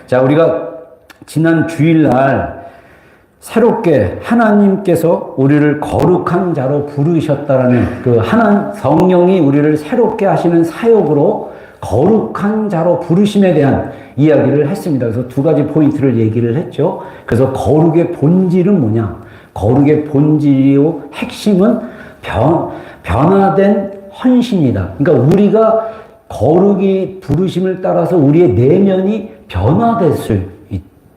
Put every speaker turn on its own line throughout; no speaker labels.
자, 우리가 지난 주일날 새롭게 하나님께서 우리를 거룩한 자로 부르셨다라는 그 성령이 우리를 새롭게 하시는 사역으로 거룩한 자로 부르심에 대한 이야기를 했습니다. 그래서 두 가지 포인트를 얘기를 했죠. 그래서 거룩의 본질은 뭐냐? 거룩의 본질이요 핵심은 변화된 헌신이다. 그러니까 우리가 거룩이 부르심을 따라서 우리의 내면이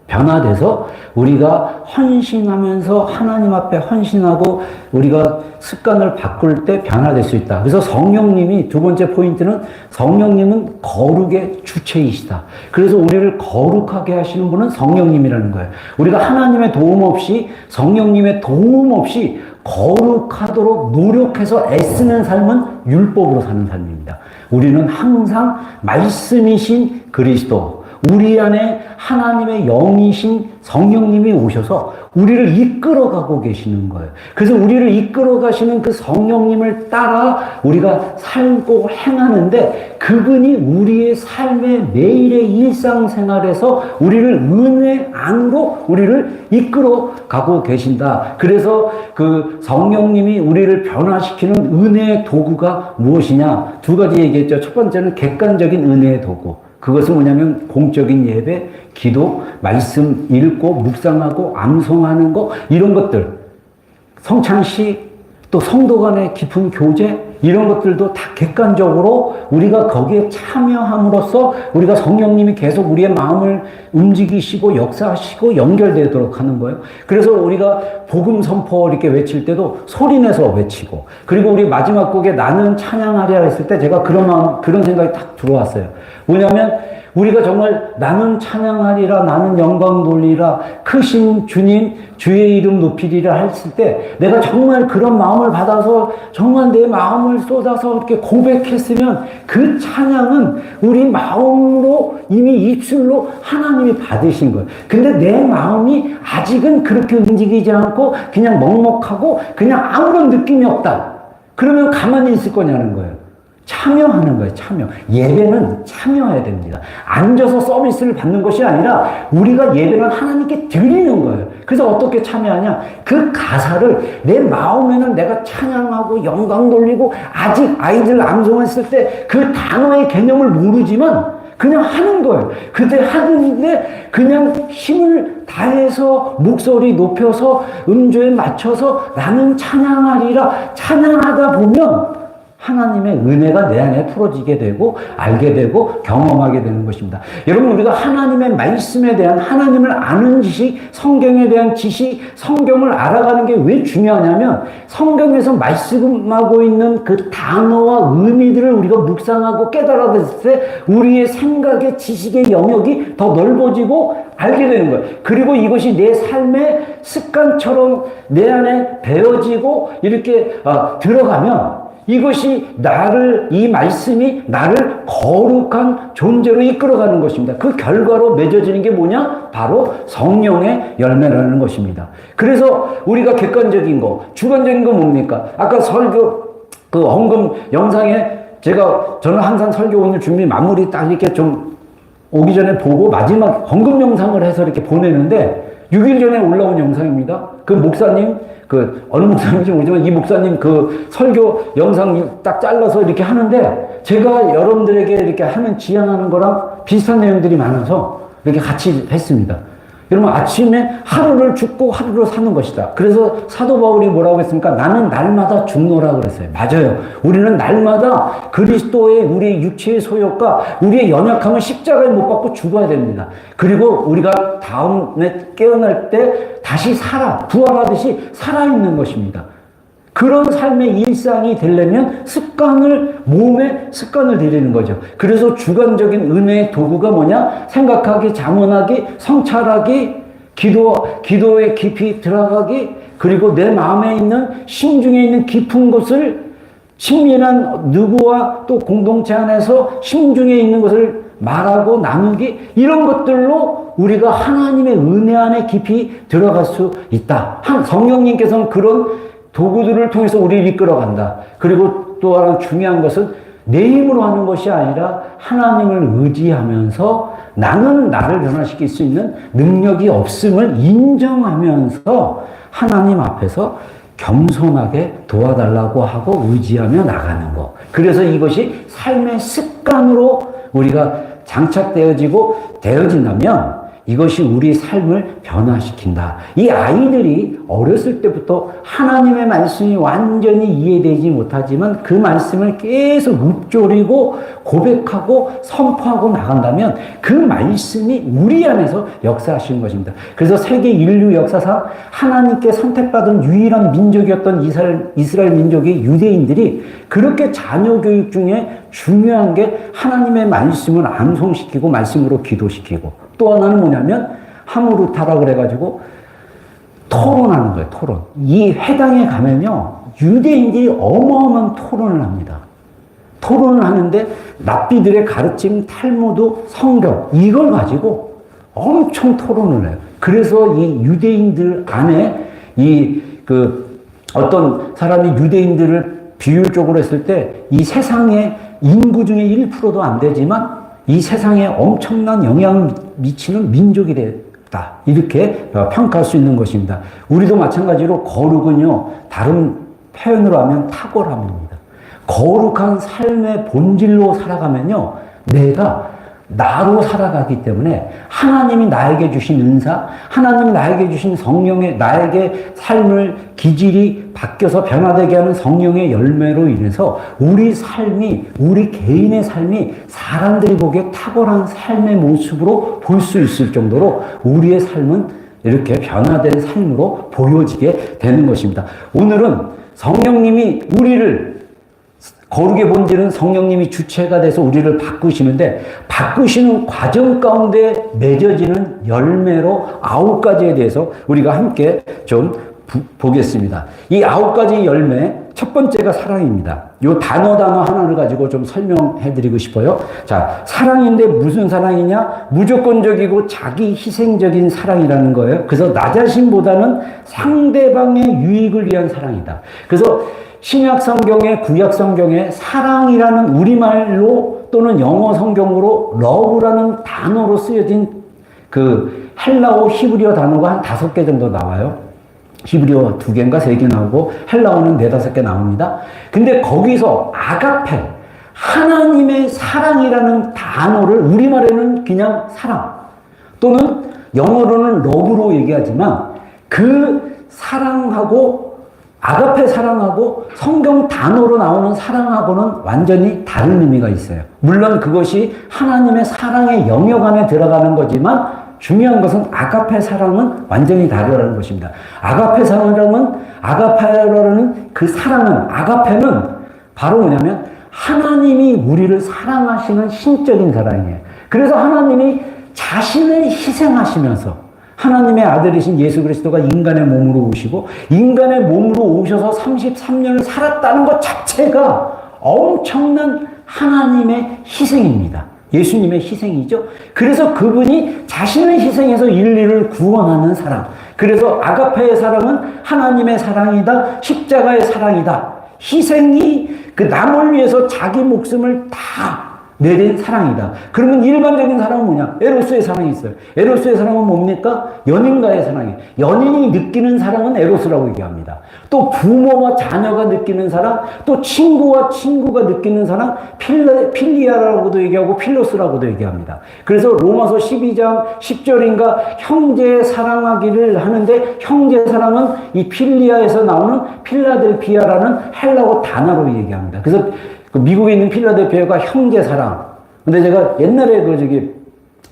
변화돼서 우리가 헌신하면서 하나님 앞에 헌신하고 우리가 습관을 바꿀 때 변화될 수 있다. 그래서 성령님이 두 번째 포인트는 성령님은 거룩의 주체이시다. 그래서 우리를 거룩하게 하시는 분은 성령님이라는 거예요. 우리가 하나님의 도움 없이 성령님의 도움 없이 거룩하도록 노력해서 애쓰는 삶은 율법으로 사는 삶입니다. 우리는 항상 말씀이신 그리스도, 우리 안에 하나님의 영이신 성령님이 오셔서 우리를 이끌어가고 계시는 거예요. 그래서 우리를 이끌어가시는 그 성령님을 따라 우리가 살고 행하는데 그분이 우리의 삶의 매일의 일상생활에서 우리를 은혜 안으로 우리를 이끌어가고 계신다. 그래서 그 성령님이 우리를 변화시키는 은혜의 도구가 무엇이냐? 두 가지 얘기했죠. 첫 번째는 객관적인 은혜의 도구. 그것은 뭐냐면 공적인 예배, 기도, 말씀 읽고 묵상하고 암송하는 거 이런 것들, 성찬식, 또 성도 간의 깊은 교제 이런 것들도 다 객관적으로 우리가 거기에 참여함으로써 우리가 성령님이 계속 우리의 마음을 움직이시고 역사하시고 연결되도록 하는 거예요. 그래서 우리가 복음 선포 이렇게 외칠 때도 소리내서 외치고, 그리고 우리 마지막 곡에 나는 찬양하리라 했을 때 제가 그런 생각이 딱 들어왔어요. 뭐냐면 우리가 정말 나는 찬양하리라, 나는 영광 돌리라, 크신 주님 주의 이름 높이리라 했을 때 내가 정말 그런 마음을 받아서 정말 내 마음을 쏟아서 이렇게 고백했으면 그 찬양은 우리 마음으로 이미 입술로 하나님이 받으신 거예요. 근데 내 마음이 아직은 그렇게 움직이지 않고 그냥 먹먹하고 그냥 아무런 느낌이 없다. 그러면 가만히 있을 거냐는 거예요. 참여하는 거예요. 참여. 예배는 참여해야 됩니다. 앉아서 서비스를 받는 것이 아니라 우리가 예배는 하나님께 드리는 거예요. 그래서 어떻게 참여하냐? 그 가사를 내 마음에는 내가 찬양하고 영광 돌리고 아직 아이들 암송했을 때 그 단어의 개념을 모르지만 그냥 하는 거예요. 그때 하는데 그냥 힘을 다해서 목소리 높여서 음조에 맞춰서 나는 찬양하리라 찬양하다 보면 하나님의 은혜가 내 안에 풀어지게 되고 알게 되고 경험하게 되는 것입니다. 여러분, 우리가 하나님의 말씀에 대한 하나님을 아는 지식, 성경에 대한 지식, 성경을 알아가는 게 왜 중요하냐면 성경에서 말씀하고 있는 그 단어와 의미들을 우리가 묵상하고 깨달았을 때 우리의 생각의 지식의 영역이 더 넓어지고 알게 되는 거예요. 그리고 이것이 내 삶의 습관처럼 내 안에 배어지고 이렇게 들어가면 이것이 이 말씀이 나를 거룩한 존재로 이끌어가는 것입니다. 그 결과로 맺어지는 게 뭐냐? 바로 성령의 열매라는 것입니다. 그래서 우리가 객관적인 거, 주관적인 거 뭡니까? 아까 설교, 그 헌금 영상에 저는 항상 설교 오늘 준비 마무리 딱 이렇게 좀 오기 전에 보고 마지막 헌금 영상을 해서 이렇게 보내는데 6일 전에 올라온 영상입니다. 그 목사님, 어느 목사님인지 모르지만 이 목사님 그 설교 영상 딱 잘라서 이렇게 하는데 제가 여러분들에게 이렇게 하면 지향하는 거랑 비슷한 내용들이 많아서 이렇게 같이 했습니다. 여러분, 아침에 하루를 죽고 하루를 사는 것이다. 그래서 사도 바울이 뭐라고 했습니까? 나는 날마다 죽노라 그랬어요. 맞아요. 우리는 날마다 그리스도의 우리의 육체의 소욕과 우리의 연약함을 십자가에 못 박고 죽어야 됩니다. 그리고 우리가 다음에 깨어날 때 다시 부활하듯이 살아있는 것입니다. 그런 삶의 일상이 되려면 몸에 습관을 들이는 거죠. 그래서 주관적인 은혜의 도구가 뭐냐? 생각하기, 자문하기, 성찰하기, 기도에 깊이 들어가기, 그리고 내 마음에 있는 심중에 있는 깊은 것을 친밀한 누구와 또 공동체 안에서 심중에 있는 것을 말하고 나누기, 이런 것들로 우리가 하나님의 은혜 안에 깊이 들어갈 수 있다. 성령님께서는 그런 도구들을 통해서 우리를 이끌어간다. 그리고 또 하나 중요한 것은 내 힘으로 하는 것이 아니라 하나님을 의지하면서 나는 나를 변화시킬 수 있는 능력이 없음을 인정하면서 하나님 앞에서 겸손하게 도와달라고 하고 의지하며 나가는 것. 그래서 이것이 삶의 습관으로 우리가 되어진다면 이것이 우리 삶을 변화시킨다. 이 아이들이 어렸을 때부터 하나님의 말씀이 완전히 이해되지 못하지만 그 말씀을 계속 읊조리고 고백하고 선포하고 나간다면 그 말씀이 우리 안에서 역사하시는 것입니다. 그래서 세계 인류 역사상 하나님께 선택받은 유일한 민족이었던 이스라엘 민족의 유대인들이 그렇게 자녀 교육 중에 중요한 게 하나님의 말씀을 암송시키고 말씀으로 기도시키고 또 하나는 뭐냐면 하무르타라 그래가지고 토론하는 거예요. 토론. 이 회당에 가면요 유대인들이 어마어마한 토론을 합니다. 토론을 하는데 랍비들의 가르침, 탈무드, 성경 이걸 가지고 엄청 토론을 해요. 그래서 이 유대인들 안에 어떤 사람이 유대인들을 비율적으로 했을 때 이 세상의 인구 중에 1%도 안 되지만 이 세상에 엄청난 영향을 미치는 민족이 됐다. 이렇게 평가할 수 있는 것입니다. 우리도 마찬가지로 거룩은요, 다른 표현으로 하면 탁월함입니다. 거룩한 삶의 본질로 살아가면요, 내가 나로 살아가기 때문에 하나님이 나에게 주신 은사, 하나님이 나에게 주신 성령의 나에게 삶을 기질이 바뀌어서 변화되게 하는 성령의 열매로 인해서 우리 삶이, 우리 개인의 삶이 사람들이 보기에 탁월한 삶의 모습으로 볼 수 있을 정도로 우리의 삶은 이렇게 변화된 삶으로 보여지게 되는 것입니다. 오늘은 성령님이 우리를 거룩의 본질은 성령님이 주체가 돼서 우리를 바꾸시는데 바꾸시는 과정 가운데 맺어지는 열매로 9가지에 대해서 우리가 함께 좀 보겠습니다. 이 9가지 열매 첫 번째가 사랑입니다. 이 단어 하나를 가지고 좀 설명해 드리고 싶어요. 자, 사랑인데 무슨 사랑이냐? 무조건적이고 자기 희생적인 사랑이라는 거예요. 그래서 나 자신보다는 상대방의 유익을 위한 사랑이다. 그래서 신약 성경에 구약 성경에 사랑이라는 우리말로 또는 영어 성경으로 love라는 단어로 쓰여진 그 헬라어 히브리어 단어가 한 5개 정도 나와요. 히브리어 2개인가 3개 나오고 헬라어는 4-5개 나옵니다. 근데 거기서 아가페, 하나님의 사랑이라는 단어를 우리말에는 그냥 사랑 또는 영어로는 love로 얘기하지만 그 사랑하고 아가페 사랑하고 성경 단어로 나오는 사랑하고는 완전히 다른 의미가 있어요. 물론 그것이 하나님의 사랑의 영역 안에 들어가는 거지만 중요한 것은 아가페 사랑은 완전히 다르다는 것입니다. 아가페 사랑은 아가페라는 그 사랑은 아가페는 바로 뭐냐면 하나님이 우리를 사랑하시는 신적인 사랑이에요. 그래서 하나님이 자신을 희생하시면서 하나님의 아들이신 예수 그리스도가 인간의 몸으로 오시고 인간의 몸으로 오셔서 33년을 살았다는 것 자체가 엄청난 하나님의 희생입니다. 예수님의 희생이죠. 그래서 그분이 자신을 희생해서 인류를 구원하는 사랑. 그래서 아가페의 사랑은 하나님의 사랑이다. 십자가의 사랑이다. 희생이 그 남을 위해서 자기 목숨을 다 내린 사랑이다. 그러면 일반적인 사랑은 뭐냐? 에로스의 사랑이 있어요. 에로스의 사랑은 뭡니까? 연인과의 사랑이에요. 연인이 느끼는 사랑은 에로스라고 얘기합니다. 또 부모와 자녀가 느끼는 사랑, 또 친구와 친구가 느끼는 사랑, 필리아라고도 얘기하고 필로스라고도 얘기합니다. 그래서 로마서 12장 10절인가 형제 사랑하기를 하는데 형제 사랑은 이 필리아에서 나오는 필라델피아라는 헬라어 단어로 얘기합니다. 그래서 그 미국에 있는 필라델피아가 형제 사랑. 근데 제가 옛날에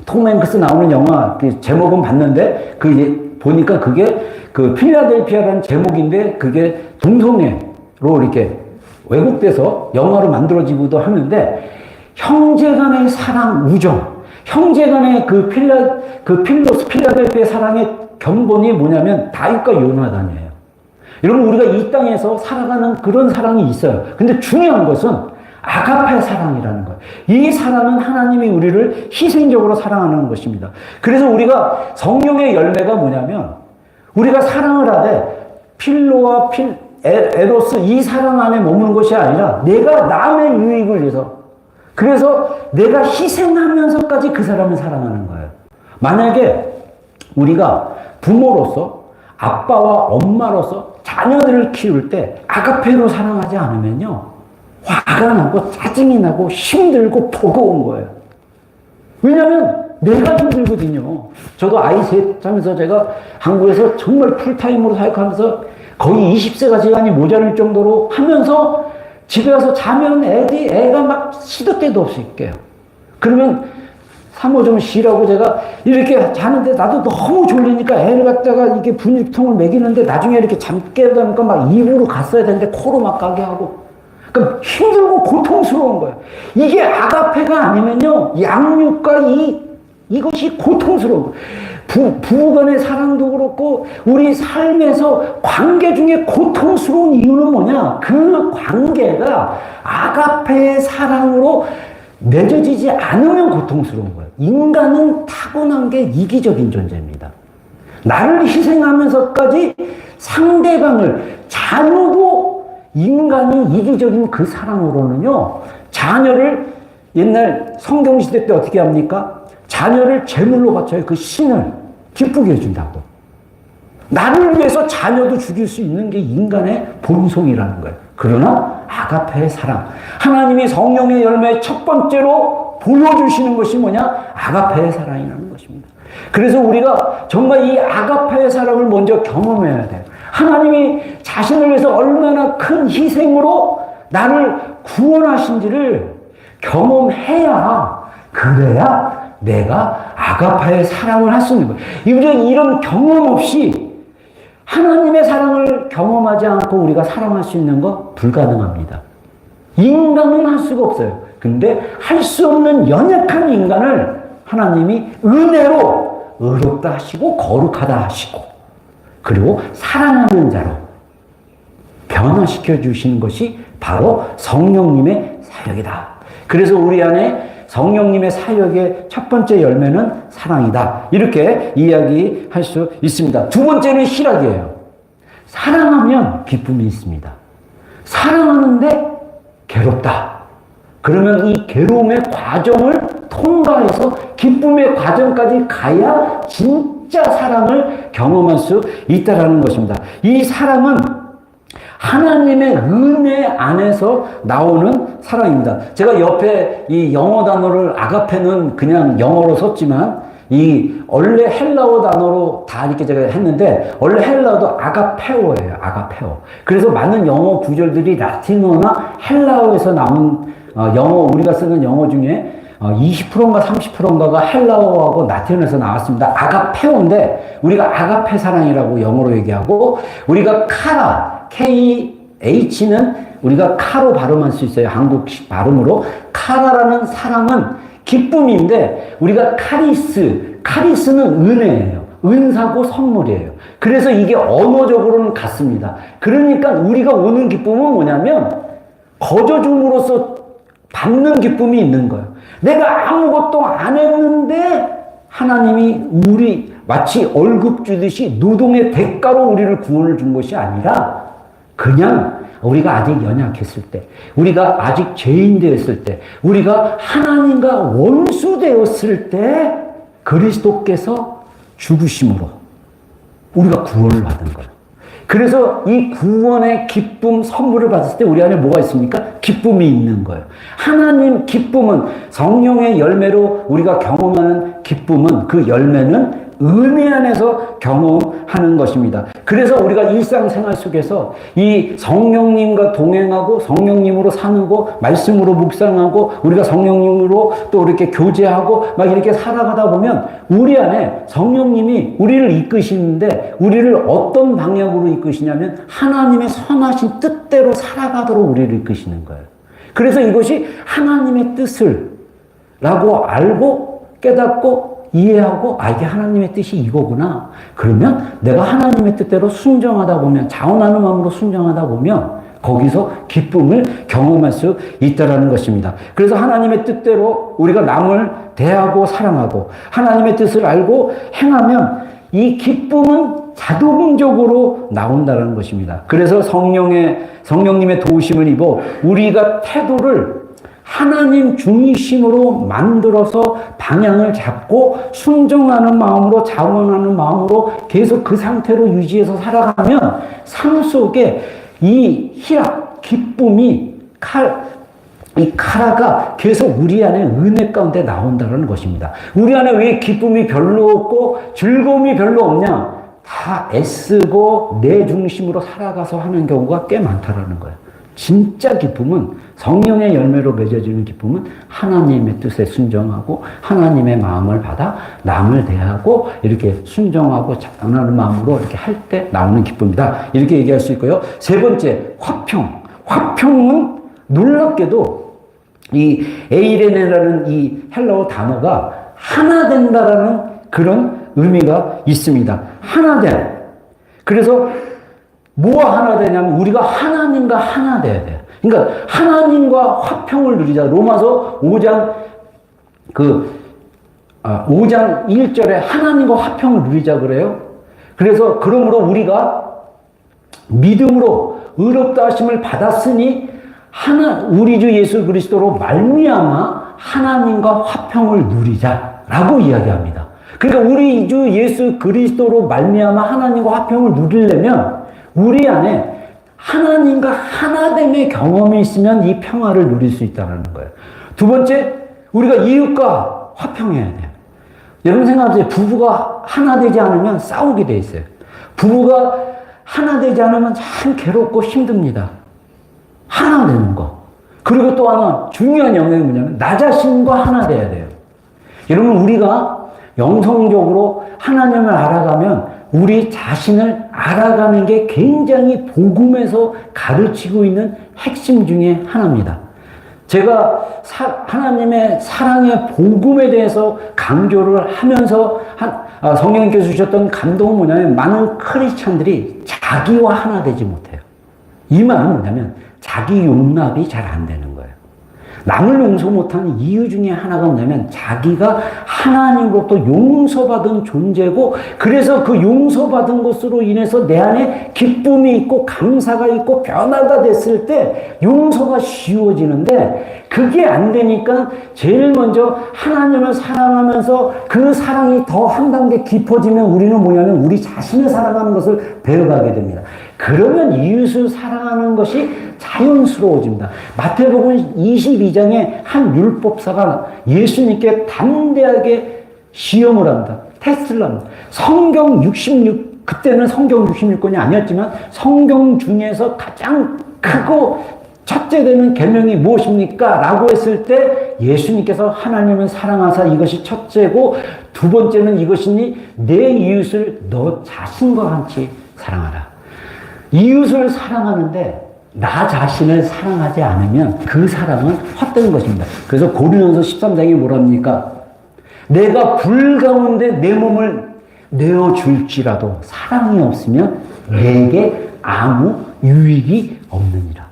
톰 행크스 나오는 영화 제목은 봤는데 보니까 그게 그 필라델피아라는 제목인데 그게 동성애로 이렇게 왜곡돼서 영화로 만들어지기도 하는데 형제 간의 사랑, 우정, 형제 간의 필라델피아 사랑의 견본이 뭐냐면 다윗과 요나단이에요. 여러분 우리가 이 땅에서 살아가는 그런 사랑이 있어요. 근데 중요한 것은 아가페 사랑이라는 거예요. 이 사랑은 하나님이 우리를 희생적으로 사랑하는 것입니다. 그래서 우리가 성령의 열매가 뭐냐면 우리가 사랑을 하되 필로와 에로스 이 사랑 안에 머무는 것이 아니라 내가 남의 유익을 위해서 그래서 내가 희생하면서까지 그 사람을 사랑하는 거예요. 만약에 우리가 부모로서 아빠와 엄마로서 자녀들을 키울 때 아가페로 사랑하지 않으면요, 화가 나고 짜증이 나고 힘들고 버거운 거예요. 왜냐하면 내가 힘들거든요. 저도 아이 셋 하면서 제가 한국에서 정말 풀타임으로 사역하면서 거의 20세가 시간이 모자랄 정도로 하면서 집에 와서 자면 애가 막 시도 때도 없이 깨요. 그러면 사모 좀 쉬라고 제가 이렇게 자는데 나도 너무 졸리니까 애를 갖다가 이게 분유통을 먹이는데 나중에 이렇게 잠 깨다니까 막 입으로 갔어야 되는데 코로 막 가게 하고. 그러니까 힘들고 고통스러운 거예요. 이게 아가페가 아니면요, 양육과 이것이 고통스러운 거예요. 부부간의 사랑도 그렇고 우리 삶에서 관계 중에 고통스러운 이유는 뭐냐? 그 관계가 아가페의 사랑으로 맺어지지 않으면 고통스러운 거예요. 인간은 타고난 게 이기적인 존재입니다. 나를 희생하면서까지 상대방을, 자녀도 인간이 이기적인 그 사랑으로는요, 자녀를 옛날 성경시대 때 어떻게 합니까? 자녀를 제물로 바쳐요. 그 신을 기쁘게 해준다고. 나를 위해서 자녀도 죽일 수 있는 게 인간의 본성이라는 거예요. 그러나 아가페의 사랑, 하나님이 성령의 열매의 첫 번째로 보여주시는 것이 뭐냐? 아가페의 사랑이라는 것입니다. 그래서 우리가 정말 이 아가페의 사랑을 먼저 경험해야 돼요. 하나님이 자신을 위해서 얼마나 큰 희생으로 나를 구원하신지를 경험해야, 그래야 내가 아가파의 사랑을 할 수 있는 거예요. 이런 경험 없이 하나님의 사랑을 경험하지 않고 우리가 사랑할 수 있는 거 불가능합니다. 인간은 할 수가 없어요. 근데 할 수 없는 연약한 인간을 하나님이 은혜로 의롭다 하시고 거룩하다 하시고 그리고 사랑하는 자로 변화시켜 주시는 것이 바로 성령님의 사역이다. 그래서 우리 안에 성령님의 사역의 첫 번째 열매는 사랑이다. 이렇게 이야기할 수 있습니다. 두 번째는 희락이에요. 사랑하면 기쁨이 있습니다. 사랑하는데 괴롭다. 그러면 이 괴로움의 과정을 통과해서 기쁨의 과정까지 가야 진짜 사랑을 경험할 수 있다는 것입니다. 이 사랑은 하나님의 은혜 안에서 나오는 사랑입니다. 제가 옆에 이 영어 단어를 아가페는 그냥 영어로 썼지만 이 원래 헬라어 단어로 다 이렇게 제가 했는데 원래 헬라어도 아가페오예요. 아가페오. 그래서 많은 영어 구절들이 라틴어나 헬라어에서 나온 영어, 우리가 쓰는 영어 중에 20%인가 30%인가가 헬라어하고 라틴어에서 나왔습니다. 아가페오인데 우리가 아가페 사랑이라고 영어로 얘기하고 우리가 카라, K-H는 우리가 카로 발음할 수 있어요. 한국식 발음으로. 카라라는 사랑은 기쁨인데 우리가 카리스는 은혜예요. 은사고 선물이에요. 그래서 이게 언어적으로는 같습니다. 그러니까 우리가 오는 기쁨은 뭐냐면 거저줌으로써 받는 기쁨이 있는 거예요. 내가 아무것도 안 했는데 하나님이 우리 마치 월급 주듯이 노동의 대가로 우리를 구원을 준 것이 아니라 그냥 우리가 아직 연약했을 때, 우리가 아직 죄인 되었을 때, 우리가 하나님과 원수 되었을 때 그리스도께서 죽으심으로 우리가 구원을 받은 거예요. 그래서 이 구원의 기쁨 선물을 받았을 때 우리 안에 뭐가 있습니까? 기쁨이 있는 거예요. 하나님 기쁨은 성령의 열매로 우리가 경험하는 기쁨은 그 열매는 은혜 안에서 경험하는 것입니다. 그래서 우리가 일상생활 속에서 이 성령님과 동행하고 성령님으로 사는 거, 말씀으로 묵상하고 우리가 성령님으로 또 이렇게 교제하고 막 이렇게 살아가다 보면 우리 안에 성령님이 우리를 이끄시는데 우리를 어떤 방향으로 이끄시냐면 하나님의 선하신 뜻대로 살아가도록 우리를 이끄시는 거예요. 그래서 이것이 하나님의 뜻을 라고 알고 깨닫고 이해하고 이게 하나님의 뜻이 이거구나. 그러면 내가 하나님의 뜻대로 순종하다 보면 자원하는 마음으로 순종하다 보면 거기서 기쁨을 경험할 수 있다는 것입니다. 그래서 하나님의 뜻대로 우리가 남을 대하고 사랑하고 하나님의 뜻을 알고 행하면 이 기쁨은 자동적으로 나온다는 것입니다. 그래서 성령님의 도우심을 입어 우리가 태도를 하나님 중심으로 만들어서 방향을 잡고 순종하는 마음으로, 자원하는 마음으로 계속 그 상태로 유지해서 살아가면 삶 속에 이 희락, 기쁨이 이 카라가 계속 우리 안에 은혜 가운데 나온다는 것입니다. 우리 안에 왜 기쁨이 별로 없고 즐거움이 별로 없냐? 다 애쓰고 내 중심으로 살아가서 하는 경우가 꽤 많다라는 거예요. 진짜 기쁨은, 성령의 열매로 맺어지는 기쁨은 하나님의 뜻에 순종하고 하나님의 마음을 받아 남을 대하고 이렇게 순종하고 자원하는 마음으로 이렇게 할 때 나오는 기쁨이다. 이렇게 얘기할 수 있고요. 세 번째, 화평. 화평은 놀랍게도 이 에이레네라는 이 헬라어 단어가 하나 된다라는 그런 의미가 있습니다. 하나 됨. 그래서 뭐가 하나 되냐면 우리가 하나님과 하나 돼야 돼요. 그러니까 하나님과 화평을 누리자. 로마서 5장 5장 1절에 하나님과 화평을 누리자 그래요. 그래서 그러므로 우리가 믿음으로 의롭다 하심을 받았으니 우리 주 예수 그리스도로 말미암아 하나님과 화평을 누리자라고 이야기합니다. 그러니까 우리 주 예수 그리스도로 말미암아 하나님과 화평을 누리려면 우리 안에 하나님과 하나됨의 경험이 있으면 이 평화를 누릴 수 있다는 거예요. 두 번째, 우리가 이웃과 화평해야 돼요. 여러분 생각하세요. 부부가 하나 되지 않으면 싸우게 돼 있어요. 부부가 하나 되지 않으면 참 괴롭고 힘듭니다. 하나 되는 거. 그리고 또 하나 중요한 영역이 뭐냐면 나 자신과 하나 돼야 돼요. 여러분 우리가 영성적으로 하나님을 알아가면 우리 자신을 알아가는 게 굉장히 복음에서 가르치고 있는 핵심 중에 하나입니다. 제가 하나님의 사랑의 복음에 대해서 강조를 하면서 성령님께서 주셨던 감동은 뭐냐면 많은 크리스찬들이 자기와 하나 되지 못해요. 이 말은 뭐냐면 자기 용납이 잘 안 되는 거예요. 남을 용서 못하는 이유 중에 하나가 뭐냐면 자기가 하나님으로부터 용서받은 존재고 그래서 그 용서받은 것으로 인해서 내 안에 기쁨이 있고 감사가 있고 변화가 됐을 때 용서가 쉬워지는데 그게 안 되니까 제일 먼저 하나님을 사랑하면서 그 사랑이 더 한 단계 깊어지면 우리는 뭐냐면 우리 자신을 사랑하는 것을 배워가게 됩니다. 그러면 이웃을 사랑하는 것이 자연스러워집니다. 마태복음 22장에 한 율법사가 예수님께 담대하게 시험을 합니다. 테스트를 합니다. 성경 66, 그때는 성경 66권이 아니었지만 성경 중에서 가장 크고 첫째 되는 계명이 무엇입니까? 라고 했을 때 예수님께서 하나님을 사랑하사 이것이 첫째고 두 번째는 이것이니 내 이웃을 너 자신과 같이 사랑하라. 이웃을 사랑하는데 나 자신을 사랑하지 않으면 그 사랑은 헛된 것입니다. 그래서 고린도서 13장에 뭐랍니까? 내가 불 가운데 내 몸을 내어줄지라도 사랑이 없으면 내게 아무 유익이 없느니라.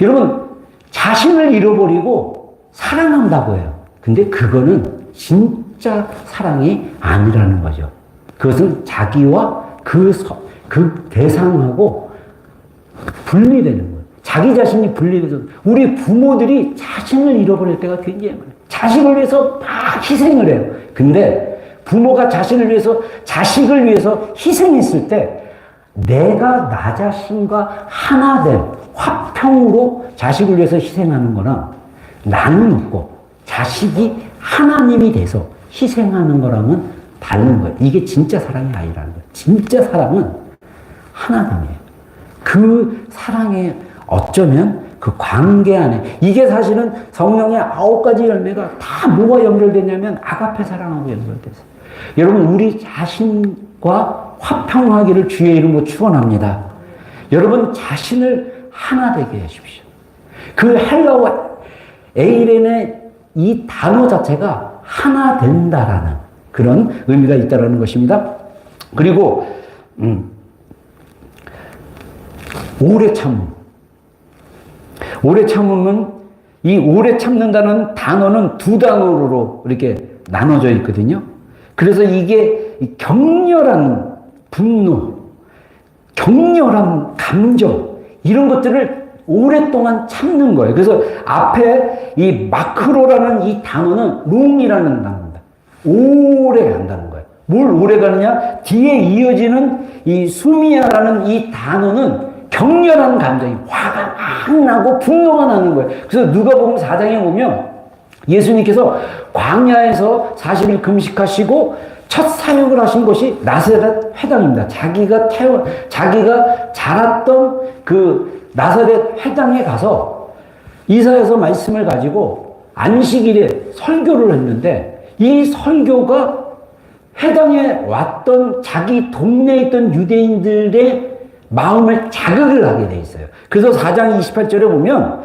여러분 자신을 잃어버리고 사랑한다고 해요. 근데 그거는 진짜 사랑이 아니라는 거죠. 그것은 자기와 그 대상하고 분리되는 거예요. 자기 자신이 분리돼서 우리 부모들이 자신을 잃어버릴 때가 굉장히 많아요. 자식을 위해서 막 희생을 해요. 근데 부모가 자신을 위해서 자식을 위해서 희생했을 때 내가 나 자신과 하나 된 화평으로 자식을 위해서 희생하는 거랑 나는 없고 자식이 하나님이 돼서 희생하는 거랑은 다른 거예요. 이게 진짜 사랑이 아니라는 거예요. 진짜 사랑은 하나됨이에요. 그 사랑에 어쩌면 그 관계 안에 이게 사실은 성령의 9가지 열매가 다 뭐가 연결되냐면 아가페 사랑하고 연결돼서 여러분 우리 자신과 화평하기를 주의 이름으로 축원합니다. 여러분 자신을 하나 되게 하십시오. 그 헬라어 에이렌의 이 단어 자체가 하나 된다라는 그런 의미가 있다라는 것입니다. 그리고 오래 참음. 오래 참음은 이 오래 참는다는 단어는 두 단어로 이렇게 나눠져 있거든요. 그래서 이게 격렬한 분노, 격렬한 감정 이런 것들을 오랫동안 참는 거예요. 그래서 앞에 이 마크로라는 이 단어는 롱이라는 단어입니다. 오래 간다는 거예요. 뭘 오래 가느냐? 뒤에 이어지는 이 수미야라는 이 단어는 격렬한 감정이 화가 막 나고 분노가 나는 거예요. 그래서 누가복음 4장에 보면 예수님께서 광야에서 40일 금식하시고 첫 사역을 하신 것이 나사렛 회당입니다. 자기가 자랐던 그 나사렛 회당에 가서 이사야서 말씀을 가지고 안식일에 설교를 했는데 이 설교가 회당에 왔던 자기 동네에 있던 유대인들의 마음을 자극을 하게 돼 있어요. 그래서 4장 28절에 보면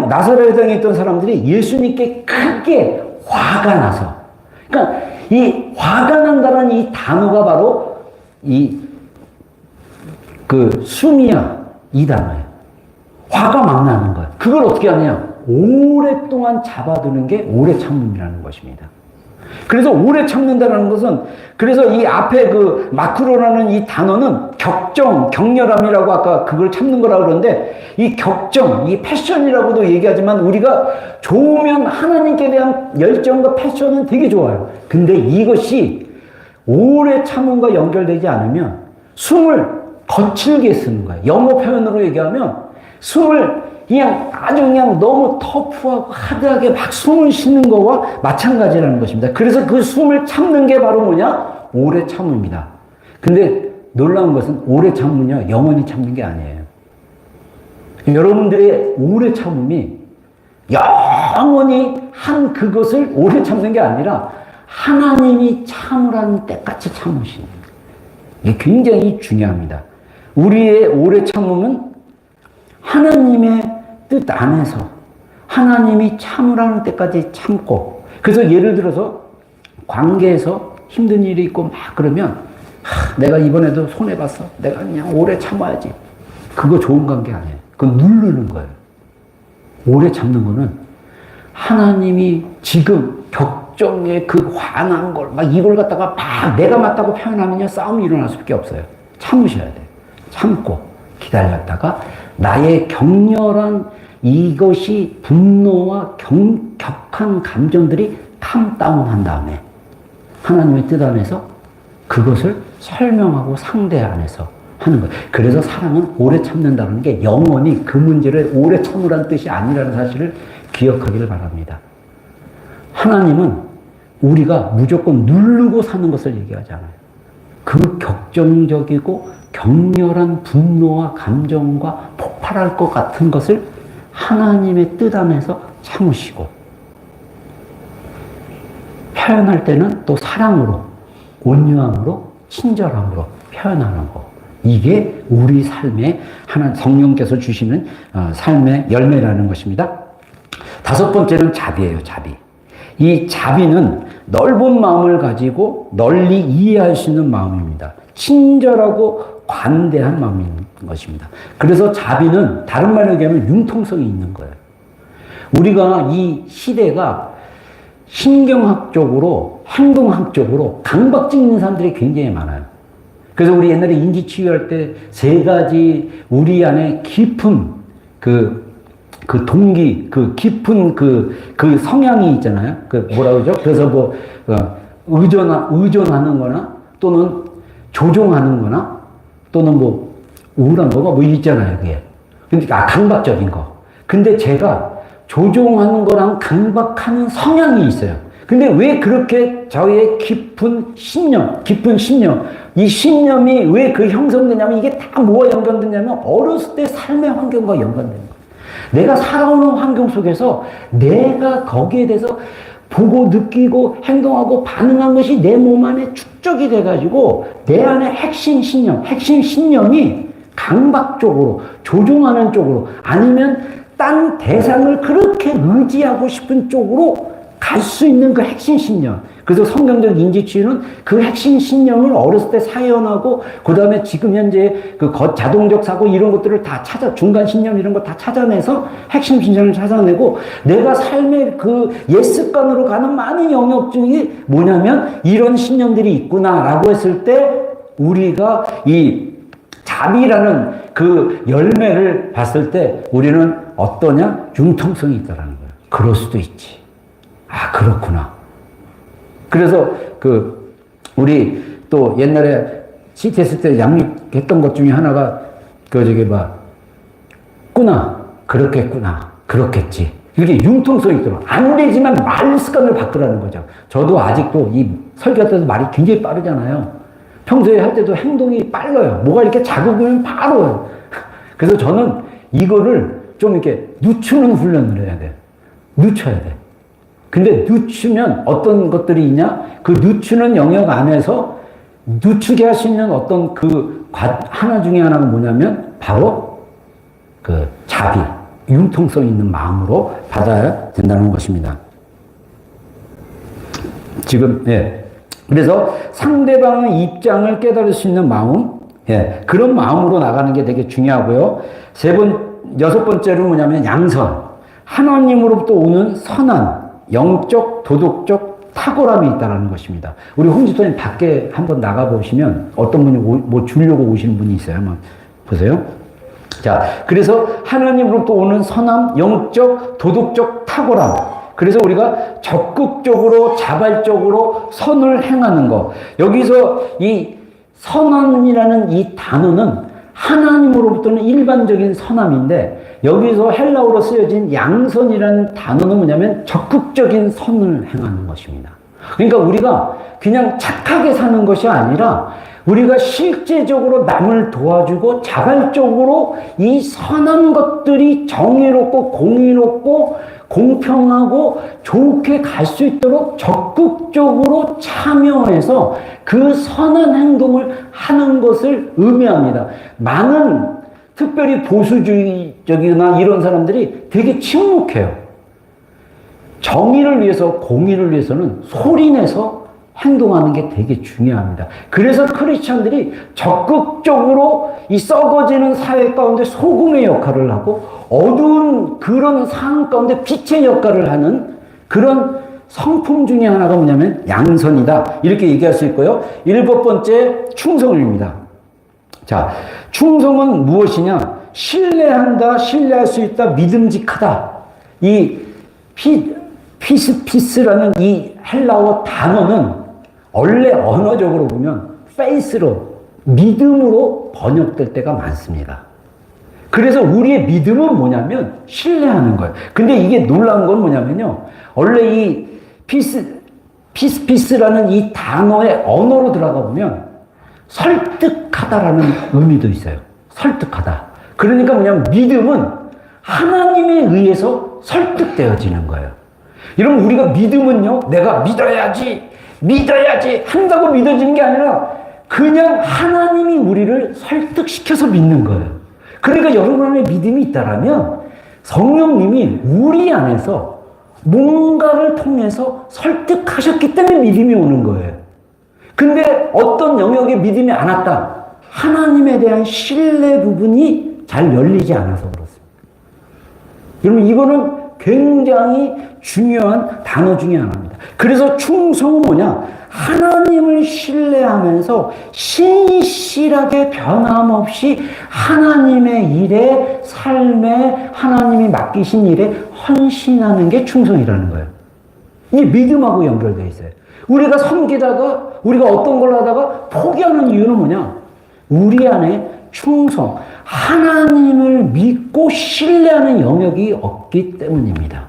나사렛 회당에 있던 사람들이 예수님께 크게 화가 나서, 그러니까 이 화가 난다는 이 단어가 바로 수미야 이 단어예요. 화가 막 나는 거예요. 그걸 어떻게 하냐? 오랫동안 잡아두는 게 오래 참음이라는 것입니다. 그래서 오래 참는다는 것은, 그래서 이 앞에 그 마크로라는 이 단어는 격렬함이라고 아까 그걸 참는 거라고 그러는데, 이 이 패션이라고도 얘기하지만 우리가 좋으면 하나님께 대한 열정과 패션은 되게 좋아요. 근데 이것이 오래 참음과 연결되지 않으면 숨을 거칠게 쓰는 거예요. 영어 표현으로 얘기하면 숨을 그냥 너무 터프하고 하드하게 막 숨을 쉬는 거와 마찬가지라는 것입니다. 그래서 그 숨을 참는 게 바로 뭐냐? 오래 참음이다. 근데 놀라운 것은 오래 참으면요, 영원히 참는 게 아니에요. 여러분들의 오래 참음이 영원히 한 그것을 오래 참는 게 아니라 하나님이 참으라는 때까지 참으시는 거예요. 이게 굉장히 중요합니다. 우리의 오래 참음은 하나님의 뜻 안에서 하나님이 참으라는 때까지 참고, 그래서 예를 들어서 관계에서 힘든 일이 있고 막 그러면 내가 이번에도 손해봤어. 내가 그냥 오래 참아야지. 그거 좋은 관계 아니에요. 그건 누르는 거예요. 오래 참는 거는 하나님이 지금 격정의 그 화난 걸 막 이걸 갖다가 막 내가 맞다고 표현하면요, 싸움이 일어날 수밖에 없어요. 참으셔야 돼요. 참고 기다렸다가 나의 격렬한 이것이 분노와 격한 감정들이 캄다운한 다음에 하나님의 뜻 안에서 그것을 설명하고 상대 안에서 하는 거예요. 그래서 사랑은 오래 참는다는 게 영원히 그 문제를 오래 참으라는 뜻이 아니라는 사실을 기억하기를 바랍니다. 하나님은 우리가 무조건 누르고 사는 것을 얘기하지 않아요. 그 격정적이고 격렬한 분노와 감정과 폭발할 것 같은 것을 하나님의 뜻 안에서 참으시고, 표현할 때는 또 사랑으로, 온유함으로, 친절함으로 표현하는 거. 이게 우리 삶에 성령께서 주시는 삶의 열매라는 것입니다. 다섯 번째는 자비예요, 자비. 이 자비는 넓은 마음을 가지고 널리 이해할 수 있는 마음입니다. 친절하고 관대한 마음인 것입니다. 그래서 자비는 다른 말로 얘기하면 융통성이 있는 거예요. 우리가 이 시대가 신경학적으로, 행동학적으로 강박증 있는 사람들이 굉장히 많아요. 그래서 우리 옛날에 인지치유할 때 세 가지 우리 안에 깊은 그 동기, 그 깊은 그 성향이 있잖아요. 뭐라 그러죠? 그래서 의존하는 거나 또는 조종하는 거나 또는 우울한 거가 있잖아요, 그게. 그러니까 강박적인 거. 근데 제가 조종하는 거랑 강박하는 성향이 있어요. 근데 왜 그렇게 저의 깊은 신념, 이 신념이 왜 그 형성되냐면 이게 다 뭐와 연관되냐면 어렸을 때 삶의 환경과 연관되는 거예요. 내가 살아오는 환경 속에서 내가 거기에 대해서 보고 느끼고 행동하고 반응한 것이 내 몸 안에 축적이 돼가지고 내 안에 핵심 신념이 강박 쪽으로, 조종하는 쪽으로, 아니면 딴 대상을 그렇게 의지하고 싶은 쪽으로 갈 수 있는 그 핵심 신념. 그래서 성경적 인지치유는 그 핵심 신념을 어렸을 때 사연하고, 그 다음에 지금 현재 그 자동적 사고 이런 것들을 다 중간 신념 이런 거 다 찾아내서 핵심 신념을 찾아내고, 내가 삶의 그 옛 습관으로 가는 많은 영역 중에 뭐냐면 이런 신념들이 있구나라고 했을 때 우리가 이 자비라는 그 열매를 봤을 때 우리는 어떠냐? 융통성이 있다라는 거예요. 그럴 수도 있지. 아, 그렇구나. 그래서 우리 또 옛날에 CT 했을 때 양립했던 것 중에 하나가 꾸나, 그렇겠구나, 그렇겠지. 이게 융통성이 있더라고요. 안 되지만 말 습관을 바꾸라는 거죠. 저도 아직도 이 설교할 때도 말이 굉장히 빠르잖아요. 평소에 할 때도 행동이 빨라요. 뭐가 이렇게 자극이면 바로. 그래서 저는 이거를 좀 이렇게 늦추는 훈련을 해야 돼. 늦춰야 돼. 근데 늦추면 어떤 것들이 있냐? 그 늦추는 영역 안에서 늦추게 할 수 있는 어떤 하나 중에 하나가 뭐냐면 바로 자비, 융통성 있는 마음으로 받아야 된다는 것입니다. 지금, 예. 그래서 상대방의 입장을 깨달을 수 있는 마음, 예. 그런 마음으로 나가는 게 되게 중요하고요. 여섯 번째로 뭐냐면 양선. 하나님으로부터 오는 선한, 영적, 도덕적 탁월함이 있다는 것입니다. 우리 홍지토님 밖에 한번 나가보시면 어떤 분이 뭐 주려고 오시는 분이 있어요. 한번 보세요. 자, 그래서 하나님으로부터 오는 선함, 영적, 도덕적 탁월함. 그래서 우리가 적극적으로, 자발적으로 선을 행하는 것. 여기서 이 선함이라는 이 단어는 하나님으로부터는 일반적인 선함인데 여기서 헬라어로 쓰여진 양선이라는 단어는 뭐냐면 적극적인 선을 행하는 것입니다. 그러니까 우리가 그냥 착하게 사는 것이 아니라 우리가 실제적으로 남을 도와주고 자발적으로 이 선한 것들이 정의롭고 공의롭고 공평하고 좋게 갈 수 있도록 적극적으로 참여해서 그 선한 행동을 하는 것을 의미합니다. 많은 특별히 보수주의적이나 이런 사람들이 되게 침묵해요. 정의를 위해서, 공의를 위해서는 소리내서 행동하는 게 되게 중요합니다. 그래서 크리스찬들이 적극적으로 이 썩어지는 사회 가운데 소금의 역할을 하고 어두운 그런 상황 가운데 빛의 역할을 하는 그런 성품 중에 하나가 뭐냐면 양선이다. 이렇게 얘기할 수 있고요. 일곱 번째, 충성입니다. 자, 충성은 무엇이냐? 신뢰한다, 신뢰할 수 있다, 믿음직하다. 이 피스라는 이 헬라어 단어는 원래 언어적으로 보면 faith로, 믿음으로 번역될 때가 많습니다. 그래서 우리의 믿음은 뭐냐면 신뢰하는 거예요. 근데 이게 놀라운 건 뭐냐면요. 원래 이 피스라는 이 단어의 언어로 들어가 보면 설득하다라는 의미도 있어요. 설득하다. 그러니까 뭐냐면 믿음은 하나님에 의해서 설득되어지는 거예요. 여러분, 우리가 믿음은요, 내가 믿어야지 한다고 믿어지는 게 아니라 그냥 하나님이 우리를 설득시켜서 믿는 거예요. 그러니까 여러분 안에 믿음이 있다라면 성령님이 우리 안에서 뭔가를 통해서 설득하셨기 때문에 믿음이 오는 거예요. 근데 어떤 영역에 믿음이 안 왔다. 하나님에 대한 신뢰 부분이 잘 열리지 않아서 그렇습니다. 여러분, 이거는 굉장히 중요한 단어 중에 하나입니다. 그래서 충성은 뭐냐? 하나님을 신뢰하면서 신실하게 변함없이 하나님의 일에, 삶에, 하나님이 맡기신 일에 헌신하는 게 충성이라는 거예요. 이게 믿음하고 연결되어 있어요. 우리가 섬기다가, 우리가 어떤 걸 하다가 포기하는 이유는 뭐냐? 우리 안에 충성, 하나님을 믿고 신뢰하는 영역이 없기 때문입니다.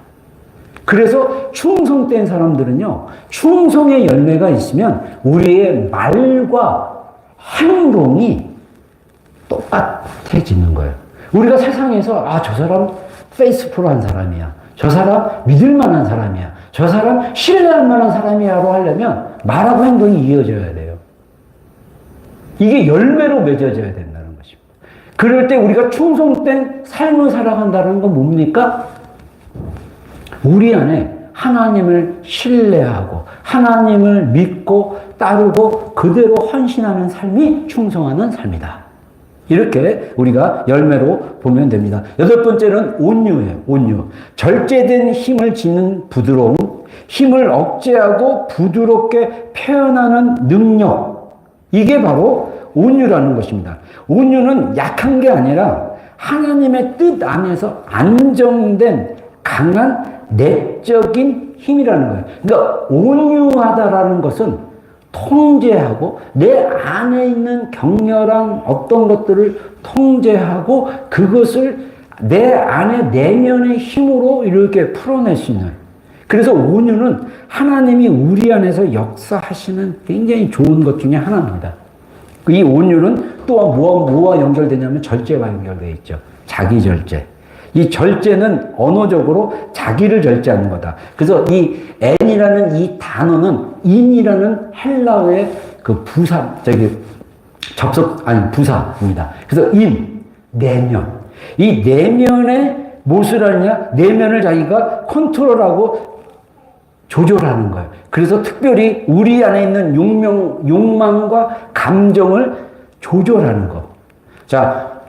그래서 충성된 사람들은요, 충성의 열매가 있으면 우리의 말과 행동이 똑같아지는 거예요. 우리가 세상에서, 저 사람 페이스풀한 사람이야. 저 사람 믿을 만한 사람이야. 저 사람 신뢰할 만한 사람이야로 하려면 말하고 행동이 이어져야 돼요. 이게 열매로 맺어져야 된다는 것입니다. 그럴 때 우리가 충성된 삶을 살아간다는 건 뭡니까? 우리 안에 하나님을 신뢰하고 하나님을 믿고 따르고 그대로 헌신하는 삶이 충성하는 삶이다. 이렇게 우리가 열매로 보면 됩니다. 여덟 번째는 온유예요. 온유. 절제된 힘을 짓는 부드러움, 힘을 억제하고 부드럽게 표현하는 능력. 이게 바로 온유라는 것입니다. 온유는 약한 게 아니라 하나님의 뜻 안에서 안정된 강한 내적인 힘이라는 거예요. 그러니까 온유하다라는 것은 통제하고 내 안에 있는 격렬한 어떤 것들을 통제하고 그것을 내 안에 내면의 힘으로 이렇게 풀어낼 수 있는. 그래서 온유는 하나님이 우리 안에서 역사하시는 굉장히 좋은 것 중에 하나입니다. 이 온유는 또한 뭐와 연결되냐면 절제와 연결되어 있죠. 자기 절제. 이 절제는 언어적으로 자기를 절제하는 거다. 그래서 이 N이라는 이 단어는 인이라는 헬라어의 그 부사입니다. 그래서 내면. 이 내면에 무엇을 하느냐? 내면을 자기가 컨트롤하고 조절하는 거예요. 그래서 특별히 우리 안에 있는 욕망과 감정을 조절하는 것. 자,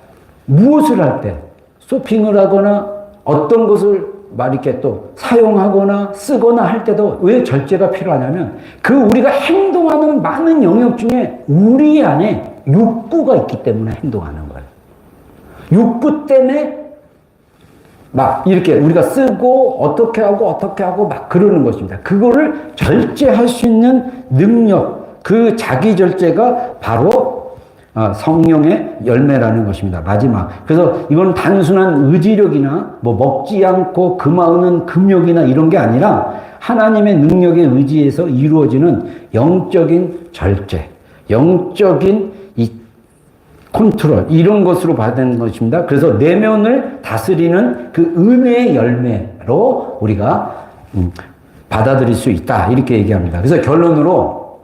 무엇을 할 때, 쇼핑을 하거나 어떤 것을 이렇게 또 사용하거나 쓰거나 할 때도 왜 절제가 필요하냐면 그 우리가 행동하는 많은 영역 중에 우리 안에 욕구가 있기 때문에 행동하는 거예요. 욕구 때문에 이렇게 우리가 쓰고 어떻게 하고 막 그러는 것입니다. 그거를 절제할 수 있는 능력, 그 자기 절제가 바로 성령의 열매라는 것입니다. 마지막. 그래서 이건 단순한 의지력이나 먹지 않고 금하는 금욕이나 이런 게 아니라 하나님의 능력에 의지해서 이루어지는 영적인 절제, 영적인 이 컨트롤, 이런 것으로 받는 것입니다. 그래서 내면을 다스리는 그 은혜의 열매로 우리가 받아들일 수 있다. 이렇게 얘기합니다. 그래서 결론으로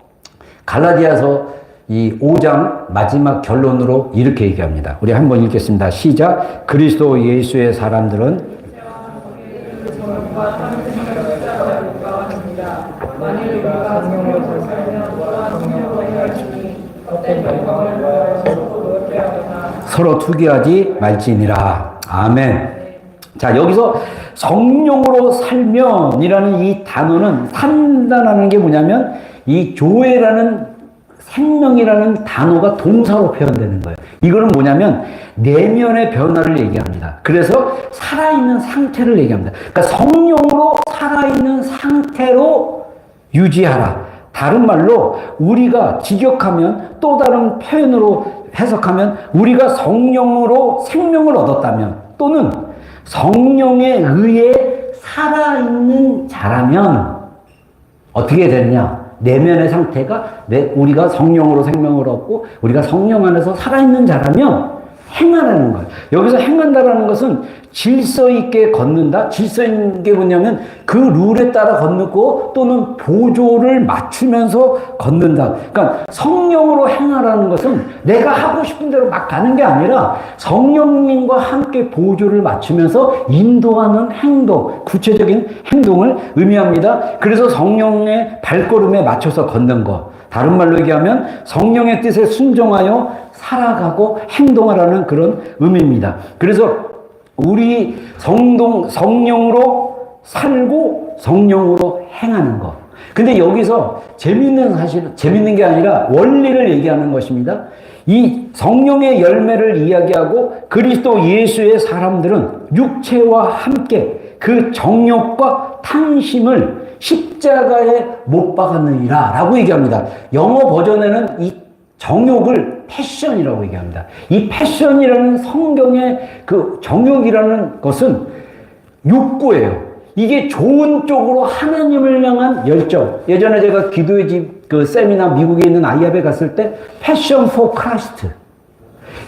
갈라디아서 이 5장 마지막 결론으로 이렇게 얘기합니다. 우리 한번 읽겠습니다. 시작. 그리스도 예수의 사람들은 서로 투기하지 말지니라. 아멘. 자, 여기서 성령으로 살면이라는 이 단어는 산다라는 게 뭐냐면 이 조회라는 생명이라는 단어가 동사로 표현되는 거예요. 이거는 뭐냐면 내면의 변화를 얘기합니다. 그래서 살아있는 상태를 얘기합니다. 그러니까 성령으로 살아있는 상태로 유지하라. 다른 말로 우리가 직역하면 또 다른 표현으로 해석하면 우리가 성령으로 생명을 얻었다면 또는 성령에 의해 살아있는 자라면 어떻게 되느냐? 내면의 상태가 우리가 성령으로 생명을 얻고 우리가 성령 안에서 살아있는 자라면 행하라는 거예요. 여기서 행한다라는 것은 질서 있게 걷는다. 질서 있는 게 뭐냐면 그 룰에 따라 걷고 또는 보조를 맞추면서 걷는다. 그러니까 성령으로 행하라는 것은 내가 하고 싶은 대로 막 가는 게 아니라 성령님과 함께 보조를 맞추면서 인도하는 행동, 구체적인 행동을 의미합니다. 그래서 성령의 발걸음에 맞춰서 걷는 것. 다른 말로 얘기하면 성령의 뜻에 순종하여 살아가고 행동하라는 그런 의미입니다. 그래서 우리 성령으로 살고 성령으로 행하는 것. 근데 여기서 재밌는 게 아니라 원리를 얘기하는 것입니다. 이 성령의 열매를 이야기하고 그리스도 예수의 사람들은 육체와 함께 그 정욕과 탐심을 십자가에 못 박았느니라 라고 얘기합니다. 영어 버전에는 이 정욕을 패션이라고 얘기합니다. 이 패션이라는 성경의 그 정욕이라는 것은 욕구예요. 이게 좋은 쪽으로 하나님을 향한 열정. 예전에 제가 기도의 집 그 세미나 미국에 있는 아이압에 갔을 때 패션 포 크라이스트.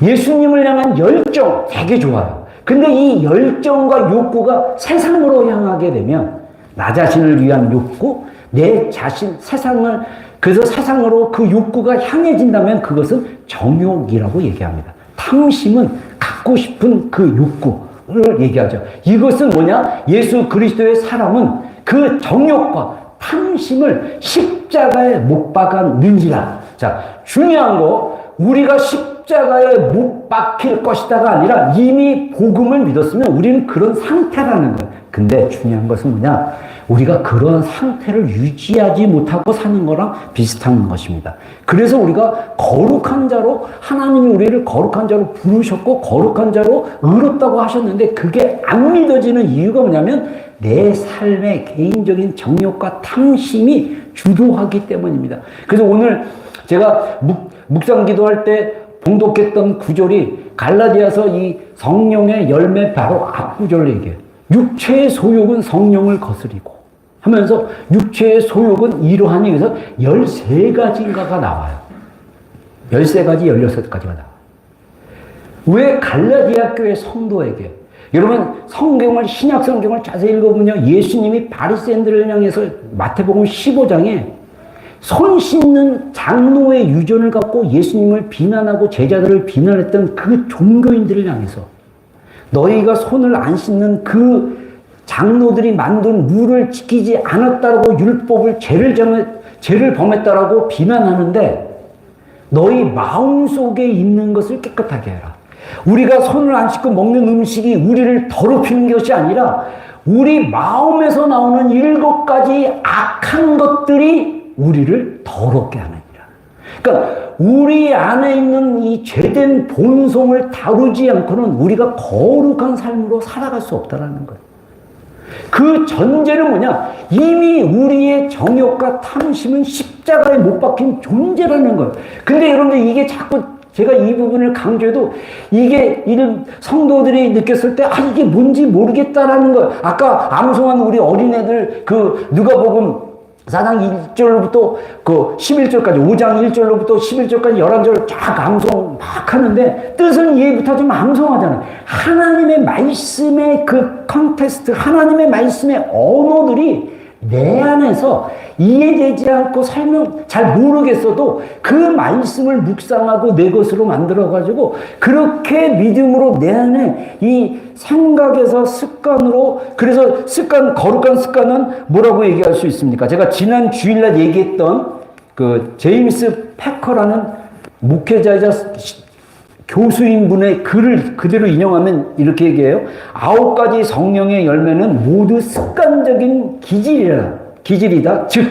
예수님을 향한 열정 되게 좋아요. 근데 이 열정과 욕구가 세상으로 향하게 되면 나 자신을 위한 욕구, 내 자신, 세상을, 그래서 세상으로 그 욕구가 향해진다면 그것은 정욕이라고 얘기합니다. 탐심은 갖고 싶은 그 욕구를 얘기하죠. 이것은 뭐냐? 예수 그리스도의 사람은 그 정욕과 탐심을 십자가에 못 박았는지라. 자, 중요한 거, 우리가 십자가에 못 박힐 것이다가 아니라 이미 복음을 믿었으면 우리는 그런 상태라는 거예요. 근데 중요한 것은 뭐냐? 우리가 그런 상태를 유지하지 못하고 사는 거랑 비슷한 것입니다. 그래서 우리가 거룩한 자로, 하나님이 우리를 거룩한 자로 부르셨고 거룩한 자로 의롭다고 하셨는데 그게 안 믿어지는 이유가 뭐냐면 내 삶의 개인적인 정욕과 탐심이 주도하기 때문입니다. 그래서 오늘 제가 묵상 기도할 때 봉독했던 구절이 갈라디아서 이 성령의 열매 바로 앞구절을 얘기해요. 육체의 소욕은 성령을 거스리고 하면서 육체의 소욕은 이러하니 그래서 13가지인가가 나와요. 13가지, 16가지가 나와요. 왜 갈라디아 교회 성도에게 여러분 성경을 신약 성경을 자세히 읽어보면 예수님이 바리새인들을 향해서 마태복음 15장에 손 씻는 장로의 유전을 갖고 예수님을 비난하고 제자들을 비난했던 그 종교인들을 향해서 너희가 손을 안 씻는 그 장로들이 만든 룰을 지키지 않았다고 율법을 죄를 범했다라고 비난하는데 너희 마음속에 있는 것을 깨끗하게 해라. 우리가 손을 안 씻고 먹는 음식이 우리를 더럽히는 것이 아니라 우리 마음에서 나오는 7가지 악한 것들이 우리를 더럽게 하느니라. 그러니까 우리 안에 있는 이 죄된 본성을 다루지 않고는 우리가 거룩한 삶으로 살아갈 수 없다는 거예요. 그 전제는 뭐냐? 이미 우리의 정욕과 탐심은 십자가에 못 박힌 존재라는 거예요. 근데 여러분들 이게 자꾸 제가 이 부분을 강조해도 이게 이런 성도들이 느꼈을 때 이게 뭔지 모르겠다라는 거예요. 아까 암송한 우리 어린애들 그 누가복음 4장 1절부터 그 11절까지 5장 1절로부터 11절까지 11절 쫙 암송 막 하는데 뜻은 이해 못하지만 암송하잖아요. 하나님의 말씀의 그 컨텍스트, 하나님의 말씀의 언어들이 내 안에서 이해되지 않고 설명 잘 모르겠어도 그 말씀을 묵상하고 내 것으로 만들어가지고 그렇게 믿음으로 내 안에 이 생각에서 습관으로 그래서 거룩한 습관은 뭐라고 얘기할 수 있습니까? 제가 지난 주일날 얘기했던 그 제임스 패커라는 목회자이자 교수인 분의 글을 그대로 인용하면 이렇게 얘기해요. 9가지 성령의 열매는 모두 습관적인 기질이다. 즉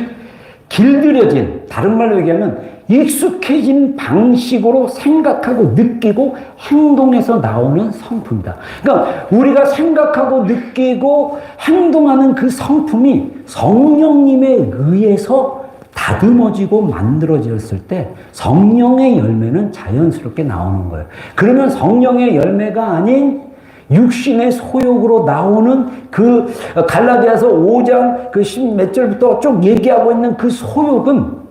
길들여진, 다른 말로 얘기하면 익숙해진 방식으로 생각하고 느끼고 행동해서 나오는 성품이다. 그러니까 우리가 생각하고 느끼고 행동하는 그 성품이 성령님에 의해서 다듬어지고 만들어졌을 때 성령의 열매는 자연스럽게 나오는 거예요. 그러면 성령의 열매가 아닌 육신의 소욕으로 나오는 그 갈라디아서 5장 그 10몇 절부터 쭉 얘기하고 있는 그 소욕은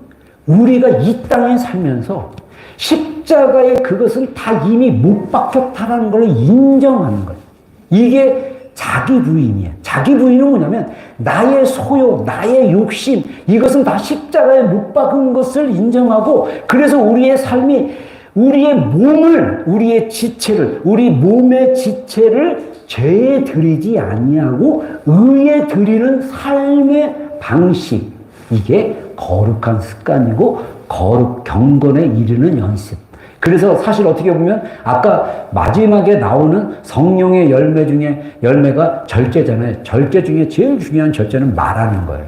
우리가 이 땅에 살면서 십자가에 그것은 다 이미 못 박혔다라는 걸 인정하는 거예요. 이게 자기 부인이에요. 자기 부인은 뭐냐면 나의 소욕, 나의 욕심 이것은 다 십자가에 못 박은 것을 인정하고 그래서 우리의 삶이 우리의 몸을, 우리의 지체를, 우리 몸의 지체를 죄에 드리지 아니하고 의에 드리는 삶의 방식 이게 거룩한 습관이고 경건에 이르는 연습. 그래서 사실 어떻게 보면 아까 마지막에 나오는 성령의 열매 중에 열매가 절제잖아요. 절제 중에 제일 중요한 절제는 말하는 거예요.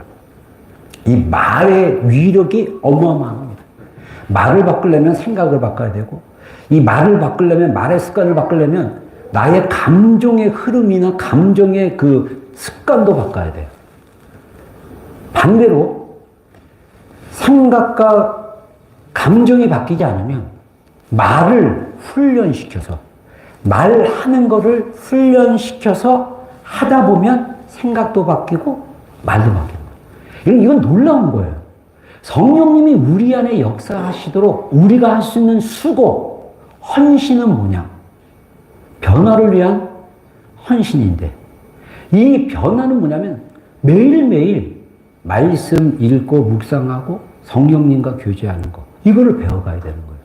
이 말의 위력이 어마어마합니다. 말을 바꾸려면 생각을 바꿔야 되고 이 말을 바꾸려면 말의 습관을 바꾸려면 나의 감정의 흐름이나 감정의 그 습관도 바꿔야 돼요. 반대로 생각과 감정이 바뀌지 않으면 말을 훈련시켜서 말하는 거를 훈련시켜서 하다 보면 생각도 바뀌고 말도 바뀌는 거예요. 이건 놀라운 거예요. 성령님이 우리 안에 역사하시도록 우리가 할 수 있는 수고, 헌신은 뭐냐? 변화를 위한 헌신인데 이 변화는 뭐냐면 매일매일 말씀 읽고 묵상하고 성령님과 교제하는 거 이거를 배워가야 되는 거예요.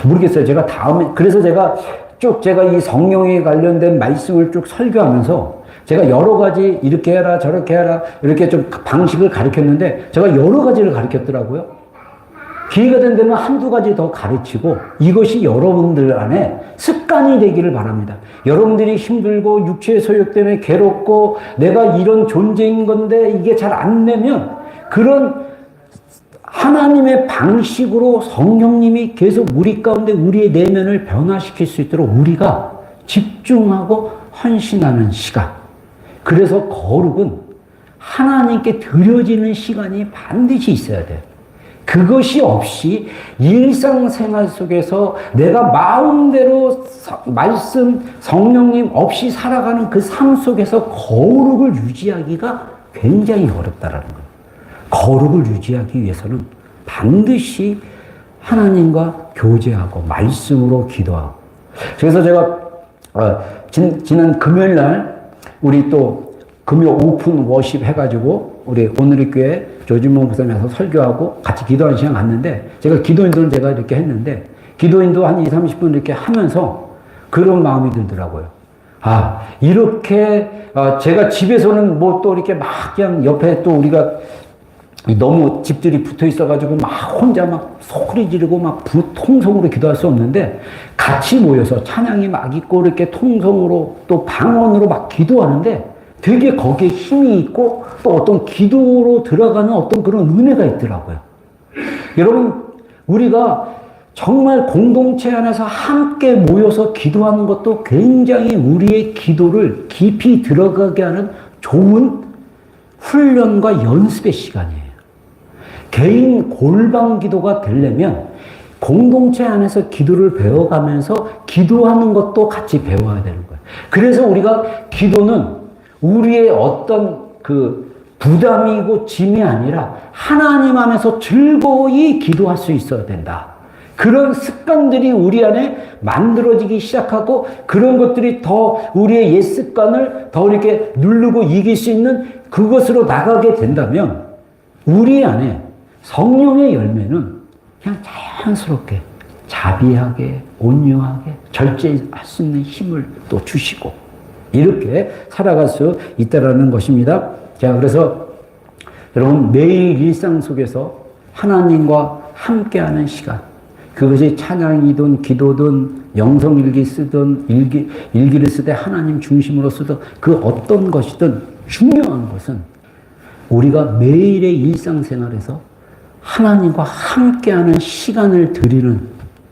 모르겠어요. 제가 그래서 제가 이 성령에 관련된 말씀을 쭉 설교하면서 제가 여러 가지 이렇게 해라 저렇게 해라 이렇게 좀 방식을 가르쳤는데 제가 여러 가지를 가르쳤더라고요. 기회가 된다면 한두 가지 더 가르치고 이것이 여러분들 안에 습관이 되기를 바랍니다. 여러분들이 힘들고 육체의 소욕 때문에 괴롭고 내가 이런 존재인 건데 이게 잘 안 되면 그런 하나님의 방식으로 성령님이 계속 우리 가운데 우리의 내면을 변화시킬 수 있도록 우리가 집중하고 헌신하는 시간. 그래서 거룩은 하나님께 드려지는 시간이 반드시 있어야 돼요. 그것이 없이 일상생활 속에서 내가 마음대로 말씀, 성령님 없이 살아가는 그 삶 속에서 거룩을 유지하기가 굉장히 어렵다라는 거예요. 거룩을 유지하기 위해서는 반드시 하나님과 교제하고 말씀으로 기도하고. 그래서 제가 지난 금요일 날 우리 또 금요 오픈 워십 해가지고 우리 오늘의 교회 조진모 목사님께서 설교하고 같이 기도하는 시간 갔는데 제가 기도인도를 제가 이렇게 했는데 기도인도 한 2, 30분 이렇게 하면서 그런 마음이 들더라고요. 아, 이렇게 제가 집에서는 뭐 또 이렇게 막 그냥 옆에 또 우리가 너무 집들이 붙어 있어가지고 막 혼자 막 소리 지르고 막 통성으로 기도할 수 없는데 같이 모여서 찬양이 막 있고 이렇게 통성으로 또 방언으로 막 기도하는데 되게 거기에 힘이 있고 또 어떤 기도로 들어가는 어떤 그런 은혜가 있더라고요. 여러분, 우리가 정말 공동체 안에서 함께 모여서 기도하는 것도 굉장히 우리의 기도를 깊이 들어가게 하는 좋은 훈련과 연습의 시간이에요. 개인 골방 기도가 되려면 공동체 안에서 기도를 배워가면서 기도하는 것도 같이 배워야 되는 거예요. 그래서 우리가 기도는 우리의 어떤 그 부담이고 짐이 아니라 하나님 안에서 즐거이 기도할 수 있어야 된다. 그런 습관들이 우리 안에 만들어지기 시작하고 그런 것들이 더 우리의 옛 습관을 더 이렇게 누르고 이길 수 있는 그것으로 나가게 된다면 우리 안에 성령의 열매는 그냥 자연스럽게 자비하게 온유하게 절제할 수 있는 힘을 또 주시고 이렇게 살아갈 수 있다라는 것입니다. 자, 그래서 여러분 매일 일상 속에서 하나님과 함께하는 시간, 그것이 찬양이든 기도든 영성일기 쓰든 일기를 쓰되 하나님 중심으로 쓰든 그 어떤 것이든 중요한 것은 우리가 매일의 일상생활에서 하나님과 함께하는 시간을 드리는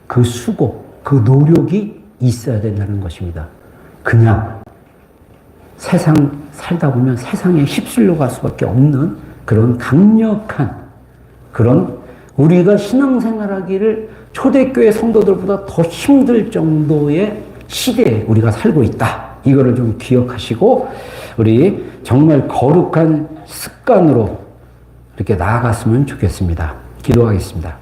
그 수고, 그 노력이 있어야 된다는 것입니다. 그냥 세상 살다 보면 세상에 휩쓸려 갈 수밖에 없는 그런 강력한 그런 우리가 신앙생활하기를 초대교회 성도들보다 더 힘들 정도의 시대에 우리가 살고 있다. 이거를 좀 기억하시고 우리 정말 거룩한 습관으로 이렇게 나아갔으면 좋겠습니다. 기도하겠습니다.